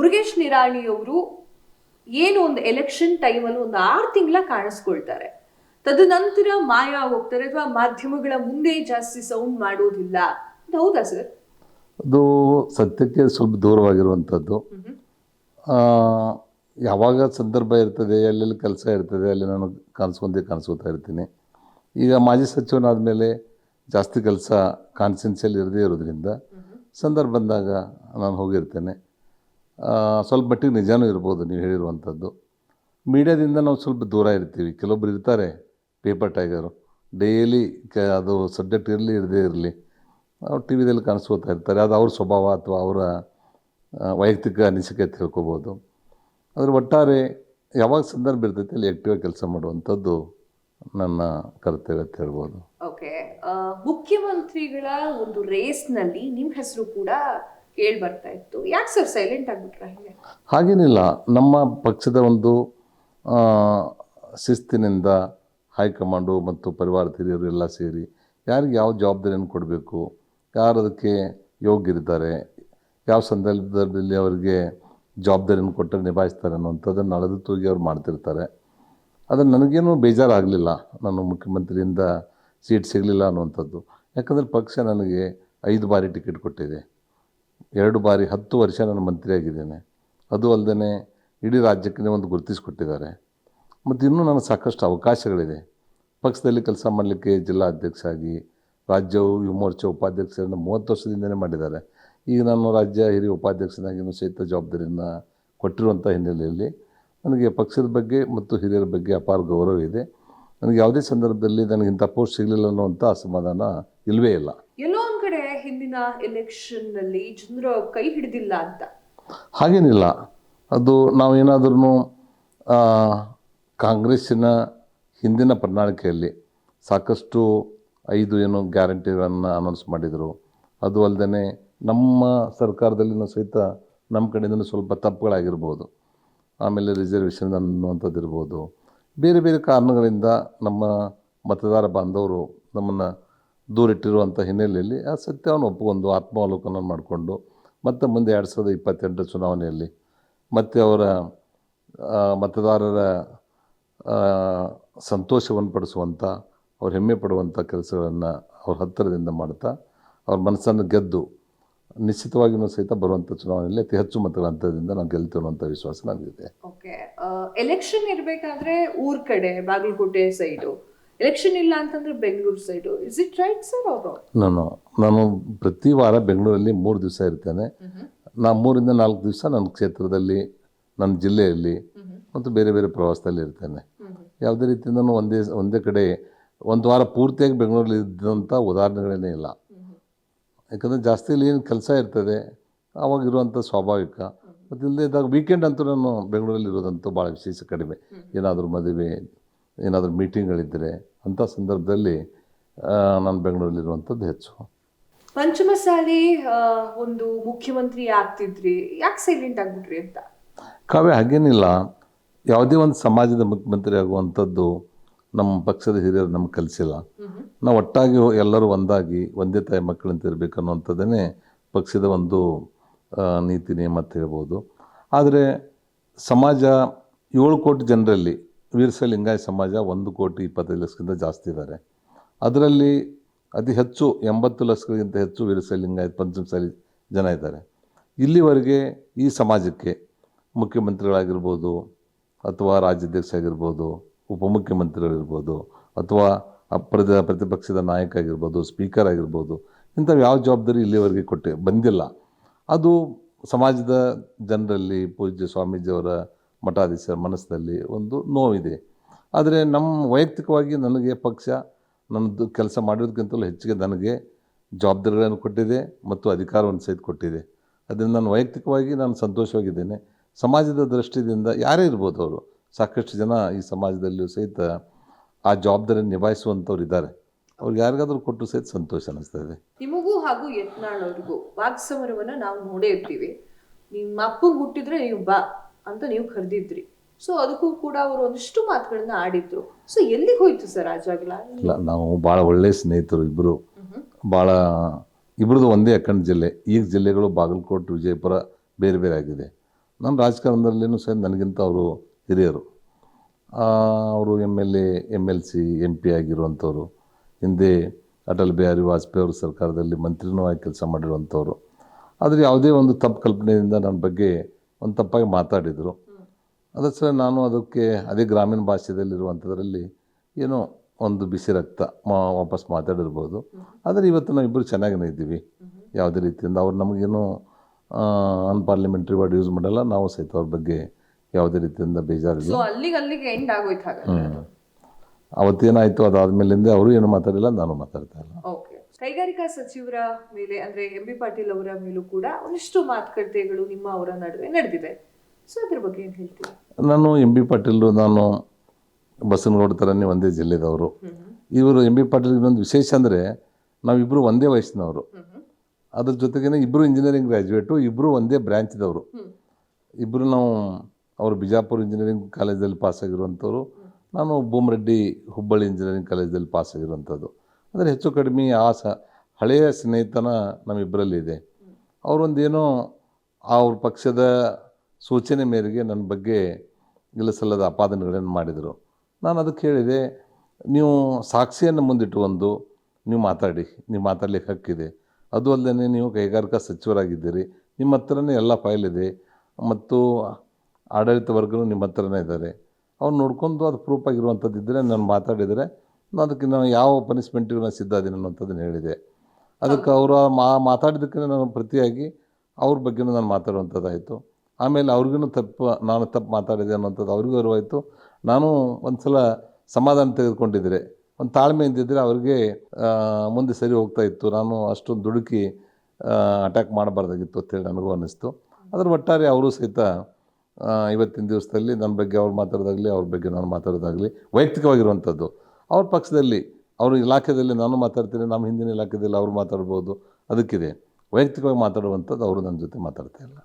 ಮುರುಗೇಶ್ ನಿರಾಣಿಯವರು ಏನು ಒಂದು ಎಲೆಕ್ಷನ್ ಟೈಮಲ್ಲಿ ಒಂದು 6 ತಿಂಗಳ ಕಾಣಿಸ್ಕೊಳ್ತಾರೆ, ತದನಂತರ ಮಾಯ ಹೋಗ್ತಾರೆ ಅಥವಾ ಮಾಧ್ಯಮಗಳ ಮುಂದೆ ಜಾಸ್ತಿ ಸೌಂಡ್ ಮಾಡೋದಿಲ್ಲ. ಹೌದಾ ಸರ್? ಅದು ಸತ್ಯಕ್ಕೆ ಸ್ವಲ್ಪ ದೂರವಾಗಿರುವಂಥದ್ದು. ಯಾವಾಗ ಸಂದರ್ಭ ಇರ್ತದೆ, ಎಲ್ಲೆಲ್ಲಿ ಕೆಲಸ ಇರ್ತದೆ, ಅಲ್ಲಿ ನಾನು ಕಾಣಿಸ್ಕೊತಾ ಇರ್ತೀನಿ. ಈಗ ಮಾಜಿ ಸಚಿವನಾದ ಮೇಲೆ ಜಾಸ್ತಿ ಕೆಲಸ ಕಾನ್ಸ್ಟಿಟ್ಯೂನ್ಸಿಯಲ್ಲಿ ಇರದೇ ಇರೋದ್ರಿಂದ ಸಂದರ್ಭ ಬಂದಾಗ ನಾನು ಹೋಗಿರ್ತೇನೆ. ಸ್ವಲ್ಪ ಮಟ್ಟಿಗೆ ನಿಜಾನೂ ಇರ್ಬೋದು ನೀವು ಹೇಳಿರುವಂಥದ್ದು. ಮೀಡಿಯಾದಿಂದ ನಾವು ಸ್ವಲ್ಪ ದೂರ ಇರ್ತೀವಿ. ಕೆಲವೊಬ್ರು ಇರ್ತಾರೆ ಪೇಪರ್ ಟೈಗರು, ಡೈಲಿ ಅದು ಸಬ್ಜೆಕ್ಟ್ ಇರಲಿ ಇರದೇ ಇರಲಿ ಅವ್ರು ಟಿ ವಿದಲ್ಲಿ ಕಾಣಿಸ್ಕೋತಾ ಇರ್ತಾರೆ. ಅದು ಅವ್ರ ಸ್ವಭಾವ ಅಥವಾ ಅವರ ವೈಯಕ್ತಿಕ ಅನಿಸಿಕೆ ಅಂತ ಹೇಳ್ಕೊಬೋದು. ಆದರೆ ಒಟ್ಟಾರೆ ಯಾವಾಗ ಸಂದರ್ಭ ಇರ್ತೈತೆ ಅಲ್ಲಿ ಆ್ಯಕ್ಟಿವಾಗಿ ಕೆಲಸ ಮಾಡುವಂಥದ್ದು ನನ್ನ ಕರ್ತವ್ಯ ಅಂತ ಹೇಳ್ಬೋದು. ಓಕೆ, ಮುಖ್ಯಮಂತ್ರಿಗಳ ಒಂದು ರೇಸ್ನಲ್ಲಿ ನಿಮ್ಮ ಹೆಸರು ಕೂಡ ಕೇಳಿ ಬರ್ತಾ ಇತ್ತು. ಯಾಕೆ ಸರ್ ಸೈಲೆಂಟ್ ಆಗಿಬಿಟ್ರೆ? ಹಾಗೇನಿಲ್ಲ, ನಮ್ಮ ಪಕ್ಷದ ಒಂದು ಶಿಸ್ತಿನಿಂದ ಹೈಕಮಾಂಡು ಮತ್ತು ಪರಿವಾರದ ಹಿರಿಯರು ಎಲ್ಲ ಸೇರಿ ಯಾರಿಗೆ ಯಾವ ಜವಾಬ್ದಾರಿಯನ್ನು ಕೊಡಬೇಕು, ಯಾರು ಅದಕ್ಕೆ ಯೋಗ್ಯರಿದ್ದಾರೆ, ಯಾವ ಸಂದರ್ಭದಲ್ಲಿ ಅವರಿಗೆ ಜವಾಬ್ದಾರಿಯನ್ನು ಕೊಟ್ಟರೆ ನಿಭಾಯಿಸ್ತಾರೆ ಅನ್ನೋಂಥದ್ದನ್ನು ಅಳೆದು ತೂಗಿ ಅವ್ರು ಮಾಡ್ತಿರ್ತಾರೆ. ಅದನ್ನು ನನಗೇನು ಬೇಜಾರಾಗಲಿಲ್ಲ, ನಾನು ಮುಖ್ಯಮಂತ್ರಿಯಿಂದ ಸೀಟ್ ಸಿಗಲಿಲ್ಲ ಅನ್ನುವಂಥದ್ದು. ಯಾಕಂದರೆ ಪಕ್ಷ ನನಗೆ 5 ಬಾರಿ ಟಿಕೆಟ್ ಕೊಟ್ಟಿದೆ, 2 ಬಾರಿ 10 ವರ್ಷ ನಾನು ಮಂತ್ರಿಯಾಗಿದ್ದೇನೆ. ಅದು ಅಲ್ಲದೆ ಇಡೀ ರಾಜ್ಯಕ್ಕೆ ಒಂದು ಗುರುತಿಸಿಕೊಟ್ಟಿದ್ದಾರೆ. ಮತ್ತು ಇನ್ನೂ ನನಗೆ ಸಾಕಷ್ಟು ಅವಕಾಶಗಳಿದೆ. ಪಕ್ಷದಲ್ಲಿ ಕೆಲಸ ಮಾಡಲಿಕ್ಕೆ ಜಿಲ್ಲಾ ಅಧ್ಯಕ್ಷ ಆಗಿ, ರಾಜ್ಯವು ಯುವ ಮೋರ್ಚಾ ಉಪಾಧ್ಯಕ್ಷರನ್ನು 30 ವರ್ಷದಿಂದಲೇ ಮಾಡಿದ್ದಾರೆ. ಈಗ ನಾನು ರಾಜ್ಯ ಹಿರಿಯ ಉಪಾಧ್ಯಕ್ಷನಾಗಿಯೂ ಸಹಿತ ಜವಾಬ್ದಾರಿಯನ್ನು ಕೊಟ್ಟಿರುವಂಥ ಹಿನ್ನೆಲೆಯಲ್ಲಿ ನನಗೆ ಪಕ್ಷದ ಬಗ್ಗೆ ಮತ್ತು ಹಿರಿಯರ ಬಗ್ಗೆ ಅಪಾರ ಗೌರವ ಇದೆ. ನನಗೆ ಯಾವುದೇ ಸಂದರ್ಭದಲ್ಲಿ ನನಗೆ ಇಂಥ ಪೋಸ್ಟ್ ಸಿಗಲಿಲ್ಲ ಅನ್ನುವಂಥ ಅಸಮಾಧಾನ ಇಲ್ಲವೇ ಇಲ್ಲ. ಎಲ್ಲೋ ಒಂದು ಕಡೆ ಹಿಂದಿನ ಎಲೆಕ್ಷನ್ನಲ್ಲಿ ಜನರು ಕೈ ಹಿಡಿದಿಲ್ಲ ಅಂತ ಹಾಗೇನಿಲ್ಲ. ಅದು ನಾವೇನಾದ್ರೂ ಕಾಂಗ್ರೆಸ್ಸಿನ ಹಿಂದಿನ ಪ್ರಣಾಳಿಕೆಯಲ್ಲಿ ಸಾಕಷ್ಟು 5 ಗ್ಯಾರಂಟಿಗಳನ್ನು ಅನೌನ್ಸ್ ಮಾಡಿದರು. ಅದು ಅಲ್ಲದೆ ನಮ್ಮ ಸರ್ಕಾರದಲ್ಲಿನೂ ಸಹಿತ ನಮ್ಮ ಕಡೆಯಿಂದ ಸ್ವಲ್ಪ ತಪ್ಪುಗಳಾಗಿರ್ಬೋದು. ಆಮೇಲೆ ರಿಸರ್ವೇಷನ್ ಅನ್ನುವಂಥದ್ದು ಇರ್ಬೋದು. ಬೇರೆ ಬೇರೆ ಕಾರಣಗಳಿಂದ ನಮ್ಮ ಮತದಾರ ಬಾಂಧವರು ನಮ್ಮನ್ನು ದೂರಿಟ್ಟಿರುವಂಥ ಹಿನ್ನೆಲೆಯಲ್ಲಿ ಆ ಸತ್ಯವನ್ನು ಒಪ್ಪಿಕೊಂಡು ಆತ್ಮಾವಲೋಕನ ಮಾಡಿಕೊಂಡು ಮತ್ತು ಮುಂದೆ 2028 ಚುನಾವಣೆಯಲ್ಲಿ ಮತ್ತು ಅವರ ಮತದಾರರ ಸಂತೋಷವನ್ನು ಪಡಿಸುವಂಥ, ಅವ್ರು ಹೆಮ್ಮೆ ಪಡುವಂಥ ಕೆಲಸಗಳನ್ನು ಅವ್ರ ಹತ್ತಿರದಿಂದ ಮಾಡ್ತಾ ಅವ್ರ ಮನಸ್ಸನ್ನು ಗೆದ್ದು ನಿಶ್ಚಿತವಾಗಿಯೂ ಸಹಿತ ಬರುವಂಥ ಚುನಾವಣೆಯಲ್ಲಿ ಅತಿ ಹೆಚ್ಚು ಮತಗಳ ಅಂತರದಿಂದ ನಾವು ಗೆಲ್ತೀವಿ ಅನ್ನುವಂಥ ವಿಶ್ವಾಸ ನನಗಿದೆ. ಓಕೆ, ಎಲೆಕ್ಷನ್ ಇರಬೇಕಾದ್ರೆ ಊರ ಕಡೆ ಬಾಗಲಕೋಟೆ ಸೈಡು, ಎಲೆಕ್ಷನ್ ಇಲ್ಲ ಅಂತಂದ್ರೆ Bengaluru side, is it right sir? ಅವರು ನಾನು ಪ್ರತಿ ವಾರ ಬೆಂಗಳೂರಲ್ಲಿ 3 ದಿವಸ ಇರ್ತೇನೆ. ನಾನು 3 ರಿಂದ 4 ದಿವಸ ನನ್ನ ಕ್ಷೇತ್ರದಲ್ಲಿ, ನನ್ನ ಜಿಲ್ಲೆಯಲ್ಲಿ ಮತ್ತು ಬೇರೆ ಬೇರೆ ಪ್ರವಾಸದಲ್ಲಿ ಇರ್ತೇನೆ. ಯಾವುದೇ ರೀತಿಯಿಂದನೂ ಒಂದೇ ಕಡೆ ಒಂದು ವಾರ ಪೂರ್ತಿಯಾಗಿ ಬೆಂಗಳೂರಲ್ಲಿ ಇದ್ದಂಥ ಉದಾಹರಣೆಗಳೇನೇ ಇಲ್ಲ. ಯಾಕಂದರೆ ಜಾಸ್ತಿ ಇಲ್ಲಿ ಏನು ಕೆಲಸ ಇರ್ತದೆ ಆವಾಗಿರುವಂಥ ಸ್ವಾಭಾವಿಕ. ಮತ್ತು ಇಲ್ಲದೆ ಇದ್ದಾಗ ವೀಕೆಂಡ್ ಅಂತೂ ನಾನು ಬೆಂಗಳೂರಲ್ಲಿ ಇರೋದಂತೂ ಭಾಳ ವಿಶೇಷ ಕಡಿಮೆ. ಏನಾದರೂ ಮದುವೆ, ಏನಾದರೂ ಮೀಟಿಂಗ್ಗಳಿದ್ದರೆ ಅಂಥ ಸಂದರ್ಭದಲ್ಲಿ ನಾನು ಬೆಂಗಳೂರಲ್ಲಿರುವಂಥದ್ದು ಹೆಚ್ಚು. ಪಂಚಮಸಾಲಿ ಒಂದು ಮುಖ್ಯಮಂತ್ರಿ ಆಗ್ತಿದ್ರಿ, ಯಾಕೆ ಸೈಲೆಂಟ್ ಆಗಿಬಿಟ್ರಿ ಅಂತ? ಕಾವ್ಯ, ಹಾಗೇನಿಲ್ಲ. ಯಾವುದೇ ಒಂದು ಸಮಾಜದ ಮುಖ್ಯಮಂತ್ರಿ ಆಗುವಂಥದ್ದು ನಮ್ಮ ಪಕ್ಷದ ಹಿರಿಯರು ನಮ್ಗೆ ಕಲಿಸಿಲ್ಲ. ನಾವು ಒಟ್ಟಾಗಿ ಎಲ್ಲರೂ ಒಂದಾಗಿ ಒಂದೇ ತಾಯಿ ಮಕ್ಕಳಂತ ಇರಬೇಕು ಅನ್ನುವಂಥದ್ದೇ ಪಕ್ಷದ ಒಂದು ನೀತಿ ನಿಯಮ ಅಂತ ಹೇಳ್ಬೋದು. ಆದರೆ ಸಮಾಜ 7 ಕೋಟಿ ಜನರಲ್ಲಿ ವೀರಶೈವ ಲಿಂಗಾಯತ ಸಮಾಜ 1,25,00,000 ಜಾಸ್ತಿ ಇದ್ದಾರೆ. ಅದರಲ್ಲಿ ಅತಿ ಹೆಚ್ಚು 80 ಲಕ್ಷಗಳಿಗಿಂತ ಹೆಚ್ಚು ವೀರಶೈವ ಲಿಂಗಾಯತ ಪಂಚಮಸಾಲಿ ಜನ ಇದ್ದಾರೆ. ಇಲ್ಲಿವರೆಗೆ ಈ ಸಮಾಜಕ್ಕೆ ಮುಖ್ಯಮಂತ್ರಿಗಳಾಗಿರ್ಬೋದು ಅಥವಾ ರಾಜ್ಯಾಧ್ಯಕ್ಷ ಆಗಿರ್ಬೋದು, ಉಪಮುಖ್ಯಮಂತ್ರಿಗಳಿರ್ಬೋದು ಅಥವಾ ಪ್ರತಿಪಕ್ಷದ ನಾಯಕ ಆಗಿರ್ಬೋದು, ಸ್ಪೀಕರ್ ಆಗಿರ್ಬೋದು, ಇಂಥವು ಯಾವ ಜವಾಬ್ದಾರಿ ಇಲ್ಲಿವರೆಗೆ ಬಂದಿಲ್ಲ. ಅದು ಸಮಾಜದ ಜನರಲ್ಲಿ, ಪೂಜ್ಯ ಸ್ವಾಮೀಜಿಯವರ ಮಠಾಧೀಶರ ಮನಸ್ಸಿನಲ್ಲಿ ಒಂದು ನೋವಿದೆ. ಆದರೆ ನಮ್ಮ ವೈಯಕ್ತಿಕವಾಗಿ ನನಗೆ ಪಕ್ಷ ನನ್ನದು ಕೆಲಸ ಮಾಡಿರೋದಕ್ಕಿಂತಲೂ ಹೆಚ್ಚಿಗೆ ನನಗೆ ಜವಾಬ್ದಾರಿಗಳನ್ನು ಕೊಟ್ಟಿದೆ ಮತ್ತು ಅಧಿಕಾರವನ್ನು ಸಹಿತ ಕೊಟ್ಟಿದೆ. ಅದರಿಂದ ನಾನು ವೈಯಕ್ತಿಕವಾಗಿ ನಾನು ಸಂತೋಷವಾಗಿದ್ದೇನೆ. ಸಮಾಜದ ದೃಷ್ಟಿಯಿಂದ ಯಾರೇ ಇರ್ಬೋದು, ಅವರು ಸಾಕಷ್ಟು ಜನ ಈ ಸಮಾಜದಲ್ಲಿಯೂ ಸಹಿತ ಆ ಜವಾಬ್ದಾರಿಯನ್ನು ನಿಭಾಯಿಸುವಂಥವ್ರು ಇದ್ದಾರೆ. ಅವ್ರಿಗೆ ಯಾರಿಗಾದ್ರೂ ಕೊಟ್ಟು ಸಹಿತ ಸಂತೋಷ ಅನ್ನಿಸ್ತಾ ಇದೆ. ನಿಮಗೂ ಹಾಗೂ ಯತ್ನಾಳ್ ಅವ್ರಿಗೂ ವಾಗ್ಸಮರವನ್ನು ನಾವು ನೋಡೇ ಇರ್ತೀವಿ. ನಿಮ್ಮ ಅಪ್ಪಂಗೆ ಹುಟ್ಟಿದ್ರೆ ನೀವು ಬಾ ಅಂತ ನೀವು ಕರೆದಿದ್ರಿ. ಸೊ ಅದಕ್ಕೂ ಕೂಡ ಅವರು ಒಂದಿಷ್ಟು ಮಾತುಗಳನ್ನ ಆಡಿದ್ರು. ಸೊ ಎಲ್ಲಿಗೆ ಹೋಯ್ತು ಸರ್ ಆ ಜಗಳ? ಇಲ್ಲ, ನಾವು ಭಾಳ ಒಳ್ಳೆಯ ಸ್ನೇಹಿತರು ಇಬ್ಬರು. ಭಾಳ ಇಬ್ಬರದು ಒಂದೇ ಅಖಂಡ ಜಿಲ್ಲೆ. ಈಗ ಜಿಲ್ಲೆಗಳು ಬಾಗಲಕೋಟೆ, ವಿಜಯಪುರ ಬೇರೆ ಬೇರೆ ಆಗಿದೆ. ನಾನು ರಾಜಕಾರಣದಲ್ಲಿನೂ ಸಹ ನನಗಿಂತ ಅವರು ಹಿರಿಯರು. ಅವರು MLC MP ಆಗಿರುವಂಥವ್ರು, ಹಿಂದೆ ಅಟಲ್ ಬಿಹಾರಿ ವಾಜಪೇಯಿ ಅವ್ರ ಸರ್ಕಾರದಲ್ಲಿ ಮಂತ್ರಿನೂ ಆಗಿ ಕೆಲಸ ಮಾಡಿರುವಂಥವ್ರು. ಆದರೆ ಯಾವುದೇ ಒಂದು ತಪ್ಪು ಕಲ್ಪನೆಯಿಂದ ನನ್ನ ಬಗ್ಗೆ ಒಂದು ತಪ್ಪಾಗಿ ಮಾತಾಡಿದರು. ಅದರ ಸಲ ನಾನು ಅದಕ್ಕೆ ಅದೇ ಗ್ರಾಮೀಣ ಭಾಷೆಯಲ್ಲಿರುವಂಥದ್ರಲ್ಲಿ ಏನೋ ಒಂದು ಬಿಸಿ ರಕ್ತ ವಾಪಸ್ ಮಾತಾಡಿರ್ಬೋದು. ಆದರೆ ಇವತ್ತು ನಾವು ಇಬ್ಬರು ಚೆನ್ನಾಗೇ ಇದ್ದೀವಿ. ಯಾವುದೇ ರೀತಿಯಿಂದ ಅವ್ರು ನಮಗೇನು ಅನ್ಪಾರ್ಲಿಮೆಂಟ್ರಿ ವರ್ಡ್ ಯೂಸ್ ಮಾಡಲ್ಲ, ನಾವು ಸಹಿತ ಅವ್ರ ಬಗ್ಗೆ ಯಾವುದೇ ರೀತಿಯಿಂದ ಬೇಜಾರಿಲ್ಲ. ಸೊ ಅಲ್ಲಿಗೆ ಎಂಡ್ ಆಗೋಯ್ತು ಹಾಗಾದ್ರೆ. ಅವತ್ತೇನಾಯಿತು ಅದಾದಮೇಲಿಂದ ಅವರು ಏನು ಮಾತಾಡಿಲ್ಲ, ನಾನು ಮಾತಾಡ್ತಾ ಇಲ್ಲ. ಓಕೆ. ಕೈಗಾರಿಕಾ ಸಚಿವರ ಮೇಲೆ ಅಂದ್ರೆ MB ಪಾಟೀಲ್ ಅವರ ಮೇಲೂ ಕೂಡ ಒಂದಿಷ್ಟು ಮಾತುಕತೆಗಳು ನಿಮ್ಮ ಅವರ ನಡುವೆ ನಡೆದಿದೆ. ಸೊ ಅದ್ರ ಬಗ್ಗೆ ಏನು ಹೇಳ್ತೀವಿ? ನಾನು MB ಪಾಟೀಲ್, ನಾನು ಬಸವನಗೌಡ ಥರನೇ ಒಂದೇ ಜಿಲ್ಲೆದವರು. ಇವರು MB ಪಾಟೀಲ್ ಇನ್ನೊಂದು ವಿಶೇಷ ಅಂದರೆ ನಾವಿಬ್ಬರು ಒಂದೇ ವಯಸ್ಸಿನವರು. ಅದ್ರ ಜೊತೆಗೇ ಇಬ್ಬರು ಇಂಜಿನಿಯರಿಂಗ್ ಗ್ರ್ಯಾಜುಯೇಟು, ಇಬ್ಬರು ಒಂದೇ ಬ್ರ್ಯಾಂಚ್ದವರು. ಇಬ್ಬರು ನಾವು ಅವರು ಬಿಜಾಪುರ ಇಂಜಿನಿಯರಿಂಗ್ ಕಾಲೇಜಲ್ಲಿ ಪಾಸಾಗಿರುವಂಥವ್ರು, ನಾನು ಬೊಮ್ಮರೆಡ್ಡಿ ಹುಬ್ಬಳ್ಳಿ ಇಂಜಿನಿಯರಿಂಗ್ ಕಾಲೇಜಲ್ಲಿ ಪಾಸಾಗಿರುವಂಥದ್ದು. ಅಂದರೆ ಹೆಚ್ಚು ಕಡಿಮೆ ಹಳೆಯ ಸ್ನೇಹಿತನ ನಮ್ಮಿಬ್ಬರಲ್ಲಿ ಇದೆ. ಅವರೊಂದೇನೋ ಅವ್ರ ಪಕ್ಷದ ಸೂಚನೆ ಮೇರೆಗೆ ನನ್ನ ಬಗ್ಗೆ ಇಲ್ಲಸಲ್ಲದ ಆಪಾದನೆಗಳನ್ನು ಮಾಡಿದರು. ನಾನು ಅದಕ್ಕೆ ಹೇಳಿದೆ, ನೀವು ಸಾಕ್ಷಿಯನ್ನು ಮುಂದಿಟ್ಟುಕೊಂಡು ನೀವು ಮಾತಾಡಲಿಕ್ಕೆ ಹಕ್ಕಿದೆ. ಅದು ಅಲ್ಲದೆ ನೀವು ಕೈಗಾರಿಕಾ ಸಚಿವರಾಗಿದ್ದೀರಿ, ನಿಮ್ಮ ಹತ್ರನೇ ಎಲ್ಲ ಫೈಲ್ ಇದೆ ಮತ್ತು ಆಡಳಿತ ವರ್ಗನೂ ನಿಮ್ಮ ಹತ್ರನೇ ಇದ್ದಾರೆ. ಅವ್ರು ನೋಡ್ಕೊಂಡು ಅದು ಪ್ರೂಫ್ ಆಗಿರುವಂಥದ್ದು ಇದ್ದರೆ ನಾನು ಮಾತಾಡಿದರೆ ಅದಕ್ಕೆ ನಾನು ಯಾವ ಪನಿಷ್ಮೆಂಟಿಗೂ ನಾನು ಸಿದ್ಧ ಇದ್ದೀನಿ ಅನ್ನೋಂಥದ್ದನ್ನು ಹೇಳಿದೆ. ಅದಕ್ಕೆ ಅವರು ಮಾತಾಡಿದ್ದಕ್ಕೆ ನಾನು ಪ್ರತಿಯಾಗಿ ಅವ್ರ ಬಗ್ಗೆನೂ ನಾನು ಮಾತಾಡುವಂಥದ್ದಾಯಿತು. ಆಮೇಲೆ ಅವ್ರಿಗೂ ನಾನು ತಪ್ಪು ಮಾತಾಡಿದೆ ಅನ್ನೋಂಥದ್ದು ಅವ್ರಿಗೂ ಅರಿವಾಯಿತು. ನಾನು ಒಂದು ಸಲ ಸಮಾಧಾನ ತೆಗೆದುಕೊಂಡಿದ್ದರೆ, ಒಂದು ತಾಳ್ಮೆ ಇದ್ದಿದ್ದರೆ ಅವ್ರಿಗೆ ಮುಂದೆ ಸರಿ ಹೋಗ್ತಾ ಇತ್ತು. ನಾನು ಅಷ್ಟೊಂದು ದುಡುಕಿ ಅಟ್ಯಾಕ್ ಮಾಡಬಾರ್ದಾಗಿತ್ತು ಅಂತೇಳಿ ನನಗೂ ಅನ್ನಿಸ್ತು. ಅದರ ಒಟ್ಟಾರೆ ಅವರು ಸಹಿತ ಇವತ್ತಿನ ದಿವಸದಲ್ಲಿ ನನ್ನ ಬಗ್ಗೆ ಅವ್ರು ಮಾತಾಡೋದಾಗಲಿ, ಅವ್ರ ಬಗ್ಗೆ ನಾನು ಮಾತಾಡೋದಾಗಲಿ ವೈಯಕ್ತಿಕವಾಗಿರುವಂಥದ್ದು. ಅವ್ರ ಪಕ್ಷದಲ್ಲಿ ಅವ್ರ ಇಲಾಖೆಯಲ್ಲಿ ನಾನು ಮಾತಾಡ್ತೀನಿ, ನಮ್ಮ ಹಿಂದಿನ ಇಲಾಖೆಯಲ್ಲಿ ಅವ್ರು ಮಾತಾಡ್ಬೋದು, ಅದಕ್ಕಿದೆ. ವೈಯಕ್ತಿಕವಾಗಿ ಮಾತಾಡುವಂಥದ್ದು ಅವರು ನನ್ನ ಜೊತೆ ಮಾತಾಡ್ತಾ ಇಲ್ಲ.